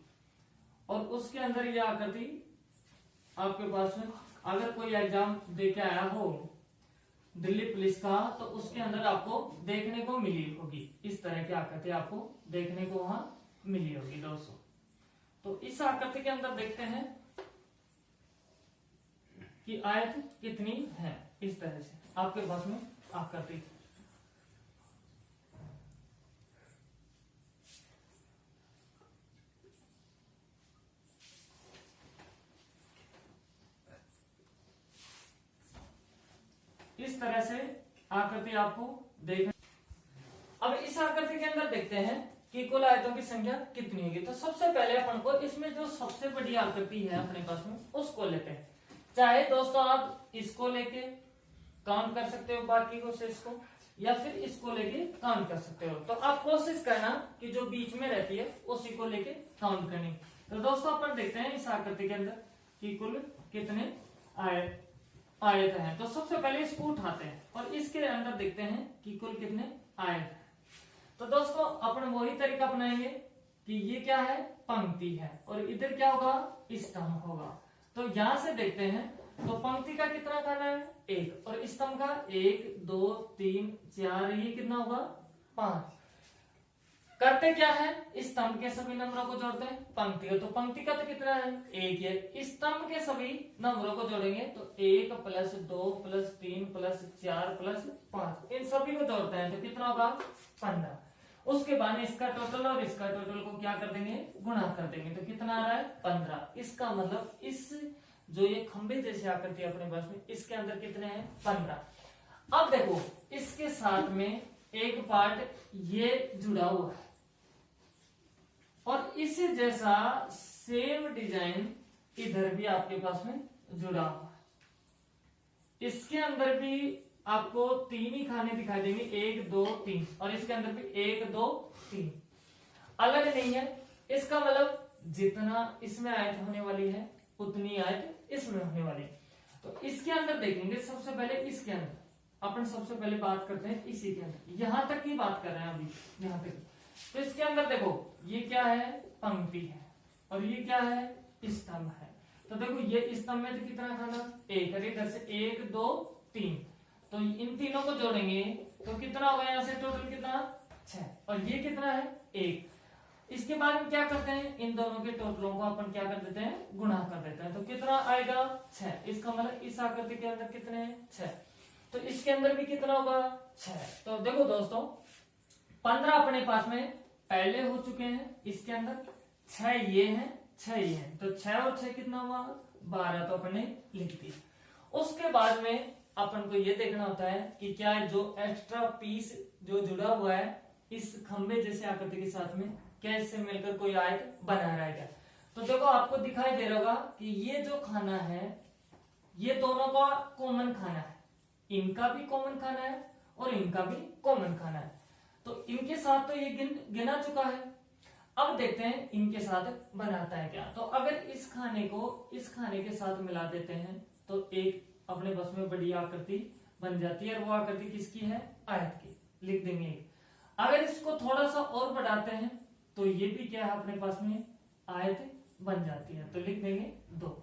और उसके अंदर यह आकृति आपके पास में अगर कोई एग्जाम दे के आया हो दिल्ली पुलिस का, तो उसके अंदर आपको देखने को मिली होगी, इस तरह की आकृति आपको देखने को वहां मिली होगी दोस्तों। तो इस आकृति के अंदर देखते हैं कि आयत कितनी है, इस तरह से आपके पास में आकृति। इस तरह से आकृति आपको देखना। अब इस आकृति के अंदर देखते हैं कि कुल आयतों की संख्या कितनी होगी। तो सबसे पहले अपन को इसमें जो सबसे बड़ी आकृति है अपने पास में उसको लेते हैं। चाहे दोस्तों आप इसको लेके काउंट कर सकते हो बाकी को शेष को, या फिर इसको लेके काउंट कर सकते हो। तो आप कोशिश करना कि जो बीच में रहती है उसी को लेके काउंट करनी। तो दोस्तों अपन देखते हैं इस आकृति के अंदर कि कुल कितने आयत हैं। तो सबसे पहले इसको उठाते हैं और इसके अंदर देखते हैं कि कुल कितने आयत हैं। तो दोस्तों अपन वही तरीका अपनाएंगे कि ये क्या है, पंक्ति है, और इधर क्या होगा, स्तंभ होगा। तो यहां से देखते हैं तो पंक्ति का कितना खाना है, 1, और स्तंभ का 1 2 3 4, ये कितना होगा, 5। करते क्या है, स्तंभ के सभी नंबरों को जोड़ते हैं पंक्ति को। तो पंक्ति का तो कितना है, 1 है। स्तंभ के सभी नंबरों को जोड़ेंगे तो 1 + 2 + 3 + 4 + 5, इन सभी को जोड़ते हैं तो कितना होगा, 15। उसके बाद इसका टोटल और इसका टोटल को क्या कर देंगे, गुणा कर देंगे, तो कितना आ रहा है, 15। इसका मतलब इस जो ये खंबे जैसे आकृति अपने पास में, इसके अंदर कितने हैं, 15। अब देखो इसके साथ में एक पार्ट ये जुड़ा हुआ है, और इसी जैसा सेम डिजाइन इधर भी आपके पास में जुड़ा हुआ है। इसके अंदर भी आपको 3 ही खाने दिखाई देंगे, 1 2 3, और इसके अंदर भी 1 2 3, अलग नहीं है। इसका मतलब जितना इसमें आयत होने वाली है उतनी आयत इसमें होने वाली है। तो इसके अंदर देखेंगे सबसे पहले, इसके अंदर अपन सबसे पहले बात करते हैं इसी के अंदर, यहां तक ही बात कर रहे हैं अभी, यहां तक। तो इसके अंदर देखो ये क्या है, पंक्ति है, और ये क्या है, स्तंभ है। तो देखो ये स्तंभ में तो कितना खाना, 1, और इधर से 1 2 3, तो इन तीनों को जोड़ेंगे तो कितना होगा, यहाँ से टोटल कितना, 6, और ये कितना है, 1। इसके बाद में क्या करते हैं, इन दोनों के टोटलों को अपन क्या कर देते हैं, गुणा कर देते हैं, तो कितना आएगा, 6। इसका मतलब इस आकृति के अंदर कितने हैं, 6। तो इसके अंदर भी कितना होगा, 6। तो देखो दोस्तों 15 अपने पास में पहले हो चुके हैं, इसके अंदर 6 ये हैं, 6 ये हैं, तो 6 और 6 कितना हुआ, 12, तो अपने लिख दिया। उसके बाद में अपन को ये देखना होता है कि क्या जो एक्स्ट्रा पीस जो जुड़ा हुआ है इस खंबे जैसे आकृति के साथ में, क्या इससे मिलकर कोई आयत बना रहा है क्या। तो देखो आपको दिखाई दे रहा होगा कि ये जो खाना है ये दोनों का कॉमन खाना है, इनका भी कॉमन खाना है और इनका भी कॉमन खाना है। तो इनके साथ तो ये गिना चुका है। अब देखते हैं इनके साथ बनाता है क्या। तो अगर इस खाने को इस खाने के साथ मिला देते हैं तो एक अपने बस में बड़ी आकृति बन जाती है, और वो आकृति किसकी है, आयत की, लिख देंगे एक। अगर इसको थोड़ा सा और बढ़ाते हैं तो ये भी क्या है अपने पास में आयत बन जाती है, तो लिख देंगे 2।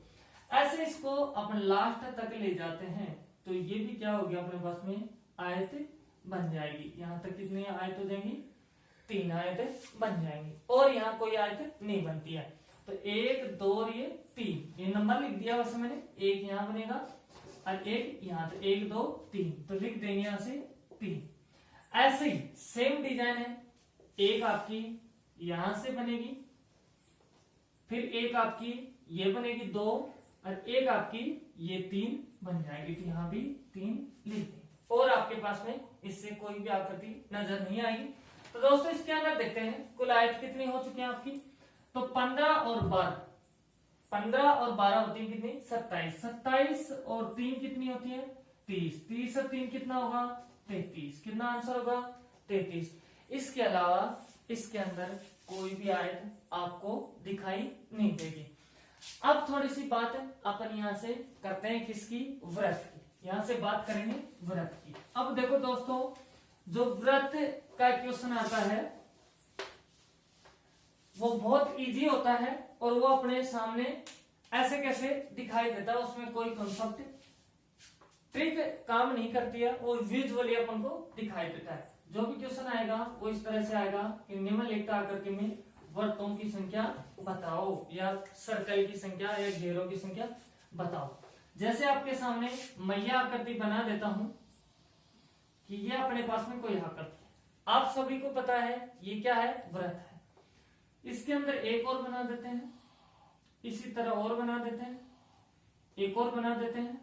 ऐसे इसको अपन लास्ट तक ले जाते हैं तो ये भी क्या हो गया अपने पास में आयत बन जाएगी। यहां तक कितनी आयत हो जाएंगी, 3 आयत बन जाएंगी, और यहाँ कोई आयत नहीं बनती है। तो 1 2 और ये 3, ये नंबर लिख दिया वैसे मैंने, एक यहाँ बनेगा और एक यहाँ, तो 1 2 3, तो लिख देंगे यहाँ से 3। ऐसे ही सेम डिजाइन है, एक आपकी यहां से बनेगी, फिर एक आपकी ये बनेगी 2, और एक आपकी ये 3 बन जाएगी, तो यहां भी 3 लिख देंगे, और आपके पास में इससे कोई भी आकृति नजर नहीं आएगी। तो दोस्तों इसके अंदर देखते हैं कुल आयत कितनी हो चुकी है आपकी। तो 15 और 12 होती है कितनी, 27, 27 और 3 कितनी होती है, 30, 30 और 3 कितना होगा, 33। कितना आंसर होगा, 33। इसके अलावा इसके अंदर कोई भी आयत आपको दिखाई नहीं देगी। अब थोड़ी सी बात अपन यहां से करते हैं किसकी, व्रत की। यहां से बात करेंगे व्रत की। अब देखो दोस्तों, जो व्रत का क्वेश्चन आता है वो बहुत इजी होता है, और वो अपने सामने ऐसे कैसे दिखाई देता है, उसमें कोई कॉन्सेप्ट ट्रिक काम नहीं करती है, वो विजुअली अपन को दिखाई देता है। जो भी क्वेश्चन आएगा वो इस तरह से आएगा कि निम्नलिखित आकृति में वर्तों की संख्या बताओ, या सर्कल की संख्या या घेरों की संख्या बताओ। जैसे आपके सामने मैया आकृति बना देता हूं कि ये अपने पास में कोई आकृति है, आप सभी को पता है ये क्या है, व्रत है। इसके अंदर एक और बना देते हैं, इसी तरह और बना देते हैं, एक और बना देते हैं,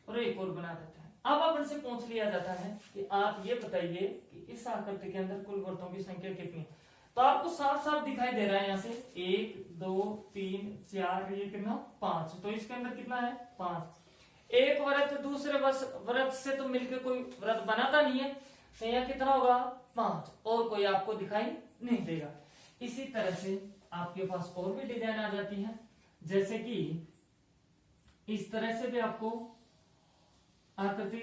और एक और बना देते हैं। अब अपन से पूछ लिया जाता है कि आप ये बताइए कि इस आकृति के अंदर कुल वर्तों की संख्या कितनी है। तो आपको साफ साफ दिखाई दे रहा है यहाँ से 1 2 3 4, ये कितना 5, तो इसके अंदर कितना है 5। एक व्रत दूसरे व्रत से तो मिलकर कोई व्रत बनाता नहीं है, तो यहाँ कितना होगा 5, और कोई आपको दिखाई नहीं देगा। इसी तरह से आपके पास और भी डिजाइन आ जाती है, जैसे कि इस तरह से भी आपको आकृति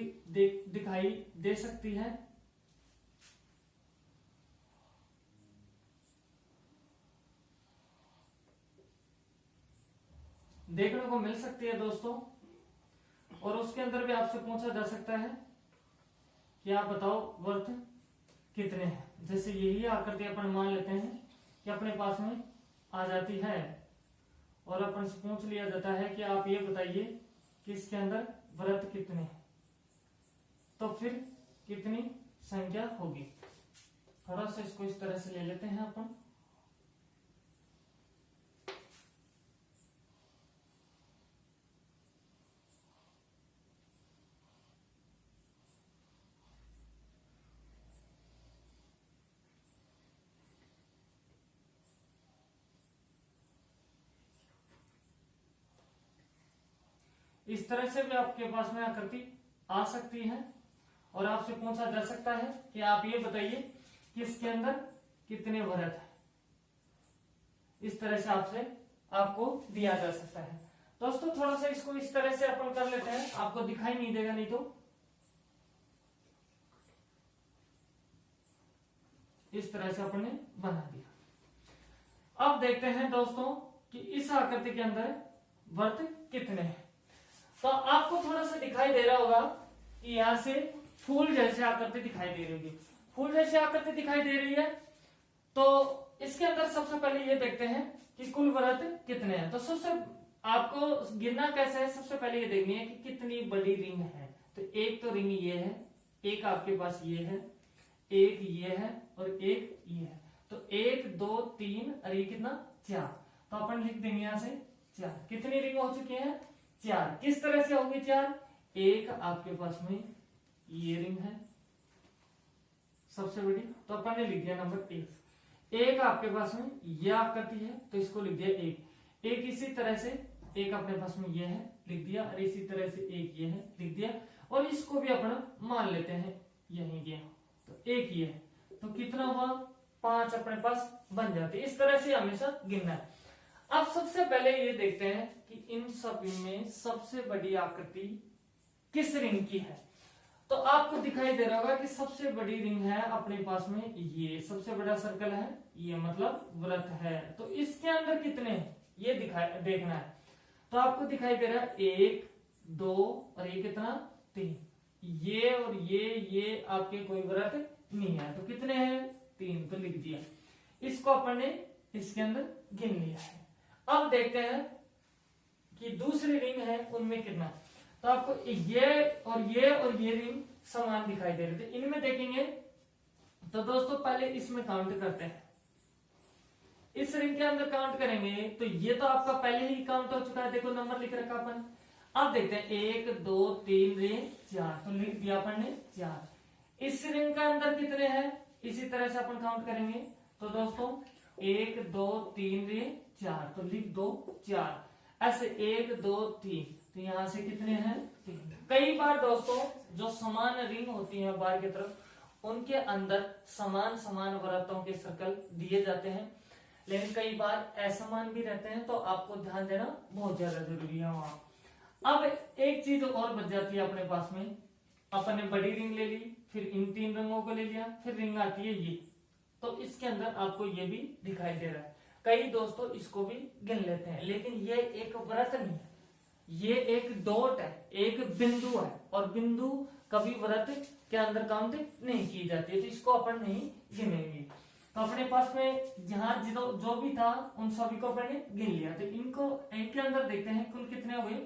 दिखाई दे सकती है। देखने को मिल सकती है दोस्तों, और उसके अंदर भी आपसे पूछा जा सकता है कि आप बताओ वर्त कितने हैं। जैसे यही आकृति अपन मान लेते हैं कि अपने पास में आ जाती है, और अपन से पूछ लिया जाता है कि आप ये बताइए कि इसके अंदर व्रत कितने हैं, तो फिर कितनी संख्या होगी। थोड़ा सा इसको इस तरह से ले लेते हैं अपन। इस तरह से भी आपके पास में आकृति आ सकती है, और आपसे पूछा जा सकता है कि आप ये बताइए कि इसके अंदर कितने व्रत है। इस तरह से आपको दिया जा सकता है। दोस्तों थोड़ा सा इसको इस तरह से अपन कर लेते हैं, आपको दिखाई नहीं देगा नहीं तो। इस तरह से अपन ने बना दिया। अब देखते हैं दोस्तों कि इस आकृति के अंदर व्रत कितने हैं। तो आपको थोड़ा सा दिखाई दे रहा होगा कि यहां से फूल जैसे आकृति दिखाई दे रही होगी। फूल जैसी आकृति दिखाई दे रही है, तो इसके अंदर सबसे पहले ये देखते हैं कि कुल व्रत कितने हैं। तो सबसे आपको गिनना कैसे है, सबसे पहले ये देखनी है कि कितनी बड़ी रिंग है। तो एक तो रिंग ये है, एक आपके पास ये है, एक ये है, और एक ये है। तो 1 2 3 और ये कितना 4, तो अपन लिख देंगे यहां से 4। कितनी रिंग हो चुकी है 4। किस तरह से होगी 4, एक आपके पास में ये रिंग है सबसे बड़ी, तो अपन ने लिख दिया नंबर एक आपके पास में ये आकृति है तो इसको लिख दिया एक इसी तरह से एक अपने पास में ये है लिख दिया, और इसी तरह से एक ये है लिख दिया, और इसको भी अपना मान लेते हैं यही गया, तो एक ये है, तो कितना हुआ 5 अपने पास बन जाते। इस तरह से हमेशा गिनना है। अब सबसे पहले ये देखते हैं कि इन सभी में सबसे बड़ी आकृति किस रिंग की है। तो आपको दिखाई दे रहा होगा कि सबसे बड़ी रिंग है अपने पास में ये सबसे बड़ा सर्कल है, ये मतलब वृत्त है, तो इसके अंदर कितने हैं ये देखना है। तो आपको दिखाई दे रहा है 1 2 और ये कितना 3, ये और ये आपके कोई वृत्त नहीं है, तो कितने हैं 3, तो लिख दिया। इसको अपन ने इसके अंदर गिन लिया है। अब देखते हैं कि दूसरी रिंग है उनमें कितना, तो आपको ये रिंग समान दिखाई दे रहे थे। इनमें देखेंगे तो दोस्तों पहले इसमें काउंट करते हैं, इस रिंग के अंदर काउंट करेंगे तो ये तो आपका पहले ही काउंट हो चुका है, देखो नंबर लिख रखा अपन। अब देखते हैं 1 2 3 4, तो लिख दिया अपन ने 4। इस रिंग का अंदर कितने हैं इसी तरह से अपन काउंट करेंगे, तो दोस्तों 1 2 3 4, तो लिख दो 4, ऐसे 1 2 3, तो यहां से कितने हैं 3। कई बार दोस्तों जो समान रिंग होती है बाहर की तरफ उनके अंदर समान समान वृत्तों के सर्कल दिए जाते हैं, लेकिन कई बार असमान भी रहते हैं, तो आपको ध्यान देना बहुत ज्यादा जरूरी है वहां। अब एक चीज और बच जाती है अपने पास में, अपन ने बड़ी रिंग ले ली, फिर इन 3 रंगों को ले लिया, फिर रिंग आती है ये, तो इसके अंदर आपको ये भी दिखाई दे रहा है। कई दोस्तों इसको भी गिन लेते हैं, लेकिन ये एक वृत्त नहीं है, ये एक डॉट है, एक बिंदु है, और बिंदु कभी वृत्त के अंदर काउंट नहीं की जाती है, तो इसको अपन नहीं गिनेंगे। तो अपने पास में जहां जो भी था उन सभी को अपन ने गिन लिया, तो इनको इनके अंदर देखते हैं कुल कितने हुए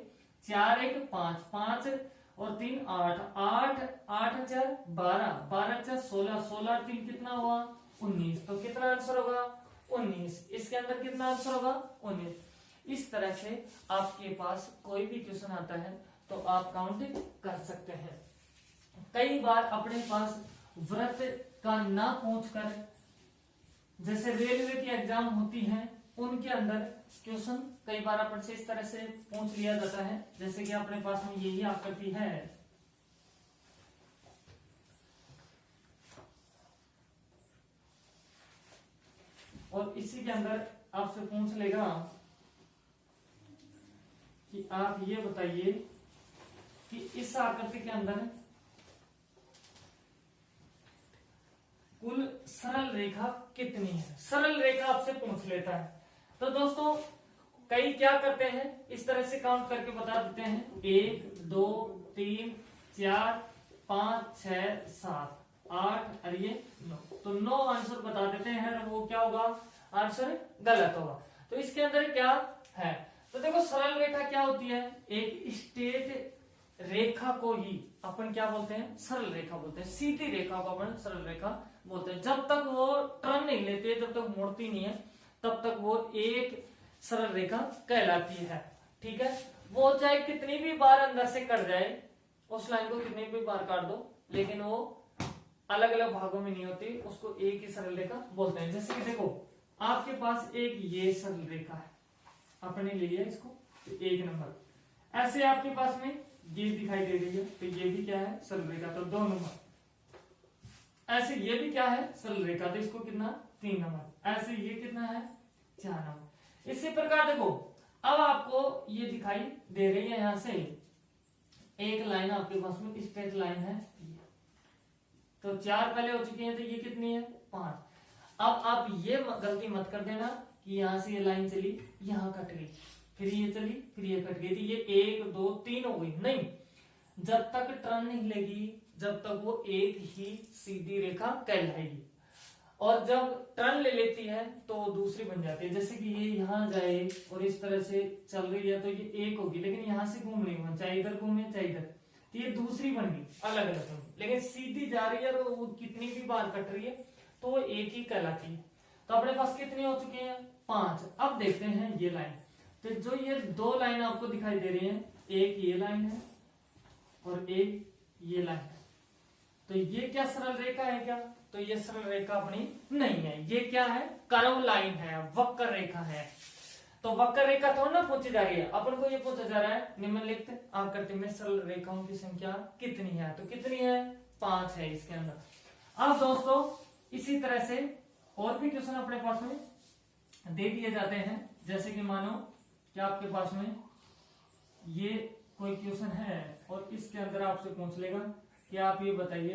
4 1 5 5 और 3 8 8 8 4 12 12 4 16 16 3 कितना हुआ 19, तो कितना आंसर होगा 19। इसके अंदर कितना आंसर होगा 19। इस तरह से आपके पास कोई भी क्वेश्चन आता है तो आप काउंट कर सकते हैं। कई बार अपने पास वृत्त का ना पहुंचकर जैसे रेलवे की एग्जाम होती है उनके अंदर क्वेश्चन कई बार अपन से इस तरह से पूछ लिया जाता है, जैसे कि अपने पास में यही आकृति है, और इसी के अंदर आपसे पूछ लेगा कि आप ये बताइए कि इस आकृति के अंदर कुल सरल रेखा कितनी है। सरल रेखा आपसे पूछ लेता है, तो दोस्तों कई क्या करते हैं इस तरह से काउंट करके बता देते हैं 1 2 3 4 5 6 7 8 और ये 9, तो 9 आंसर बता देते हैं, वो क्या होगा आंसर गलत होगा। तो इसके अंदर क्या है, तो देखो सरल रेखा क्या होती है, एक स्ट्रेट रेखा को ही अपन क्या बोलते हैं सरल रेखा बोलते हैं, सीधी रेखा को अपन सरल रेखा बोलते हैं। जब तक वो टर्न नहीं लेते, जब तक मोड़ती नहीं है, तब तक वो एक सरल रेखा कहलाती है। ठीक है, वो चाहे कितनी भी बार अंदर से कट जाए, उस लाइन को कितनी भी बार काट दो, लेकिन वो अलग अलग भागों में नहीं होती, उसको एक ही सरल रेखा बोलते हैं। जैसे कि देखो आपके पास एक ये सरल रेखा है, अपने लिए इसको तो 1 नंबर, ऐसे आपके पास में ये दिखाई दे रही है, तो ये भी क्या है सरल रेखा, तो 2 नंबर। ऐसे ये भी क्या है सरल रेखा, तो इसको कितना 3 नंबर। ऐसे ये कितना है 4 नंबर। इसी प्रकार देखो अब आपको ये दिखाई दे रही है, यहां से एक लाइन आपके पास में स्ट्रेट लाइन है, तो 4 पहले हो चुकी है, तो ये कितनी है 5। अब आप ये गलती मत कर देना कि यहां से ये लाइन चली यहां कट गई, फिर ये चली फिर ये कट गई, तो ये 1 2 3 हो गई, नहीं, जब तक टर्न नहीं लेगी जब तक वो एक ही सीधी रेखा कहलाएगी, और जब टर्न ले लेती है तो वो दूसरी बन जाती है। जैसे कि ये यहाँ जाए और इस तरह से चल रही है तो ये एक होगी, लेकिन यहाँ से घूम रही है, चाहे इधर घूमे चाहे इधर, तो ये दूसरी बन गई, अलग अलग होगी। लेकिन सीधी जा रही है तो वो कितनी भी बार कट रही है तो वो एक ही कहलाती है। तो अपने पास कितने हो चुके हैं 5। अब देखते हैं ये लाइन, तो जो ये 2 लाइन आपको दिखाई दे रही है, एक ये लाइन है और एक ये लाइन है। तो ये क्या सरल रेखा है क्या? तो ये सरल रेखा अपनी नहीं है, ये क्या है? कर्व लाइन है, वक्र रेखा है। तो वक्र रेखा थोड़ा ना पूछी जा रही है, अपन को ये पूछा जा रहा है निम्नलिखित आकृति में सरल रेखाओं की संख्या कितनी है? तो कितनी है? 5 है इसके अंदर। अब दोस्तों इसी तरह से और भी क्वेश्चन अपने पास में दे दिए जाते हैं। जैसे कि मानो कि आपके पास में ये कोई क्वेश्चन है और इसके अंदर आपसे पूछ लेगा कि आप ये बताइए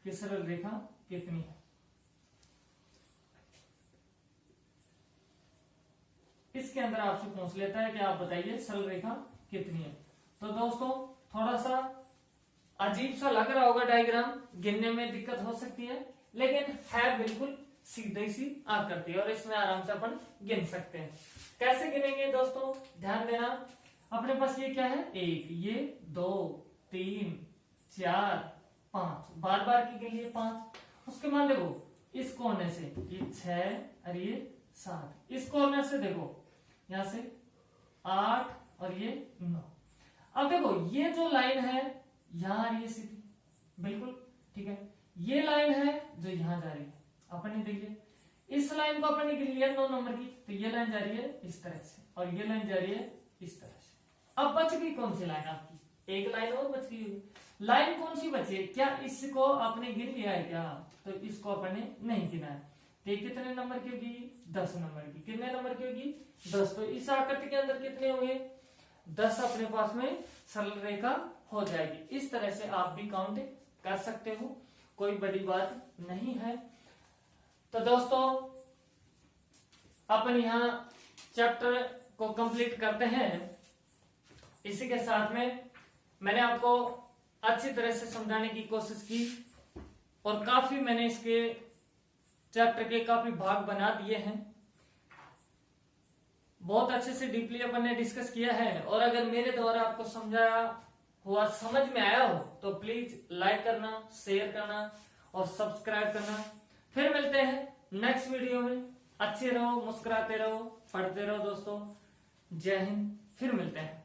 कि सरल रेखा कितनी है। इसके अंदर आपसे पूछ लेता है कि आप बताइए सरल रेखा कितनी है। तो दोस्तों थोड़ा सा अजीब सा लग रहा होगा डायग्राम, गिनने में दिक्कत हो सकती है, लेकिन है बिल्कुल सीधी सी आकृति और इसमें आराम से अपन गिन सकते हैं। कैसे गिनेंगे दोस्तों? ध्यान देना, अपने पास ये क्या है? 1, ये 2, 3, 4, 5, बार बार की गिन लिए 5। उसके बाद देखो इस कोने से ये 6 और ये 7, इस कोने से देखो यहां से 8 और ये 9। अब देखो ये जो लाइन है यहां ये सीधी, बिल्कुल ठीक है। ये लाइन है जो यहां जा रही है, अपन ने देखिए इस लाइन को अपन ने गिन लिया 9 नंबर की, तो ये लाइन जा रही है इस तरह से और ये लाइन जा रही है इस तरह से। अब बच गई कौन सी लाइन आपकी? एक लाइन और बच गई। लाइन कौन सी बची है? क्या इसको आपने गिन लिया है क्या? तो इसको अपन ने नहीं गिना है। तो कितने नंबर की होगी? 10 नंबर की। कितने नंबर की होगी? 10। तो इस आकृति के अंदर कितने होंगे? 10 अपने पास में सरल रेखा हो जाएगी। इस तरह से आप भी काउंट कर सकते हो, कोई बड़ी बात नहीं है। तो दोस्तों अपन यहाँ चैप्टर को कंप्लीट करते हैं। इसी के साथ में मैंने आपको अच्छी तरह से समझाने की कोशिश की और काफी मैंने इसके चैप्टर के काफी भाग बना दिए हैं। बहुत अच्छे से डीपली अपन ने डिस्कस किया है और अगर मेरे द्वारा आपको समझाया हुआ समझ में आया हो तो प्लीज लाइक करना, शेयर करना और सब्सक्राइब करना। फिर मिलते हैं नेक्स्ट वीडियो में। अच्छे रहो, मुस्कुराते रहो, पढ़ते रहो दोस्तों। जय हिंद। फिर मिलते हैं।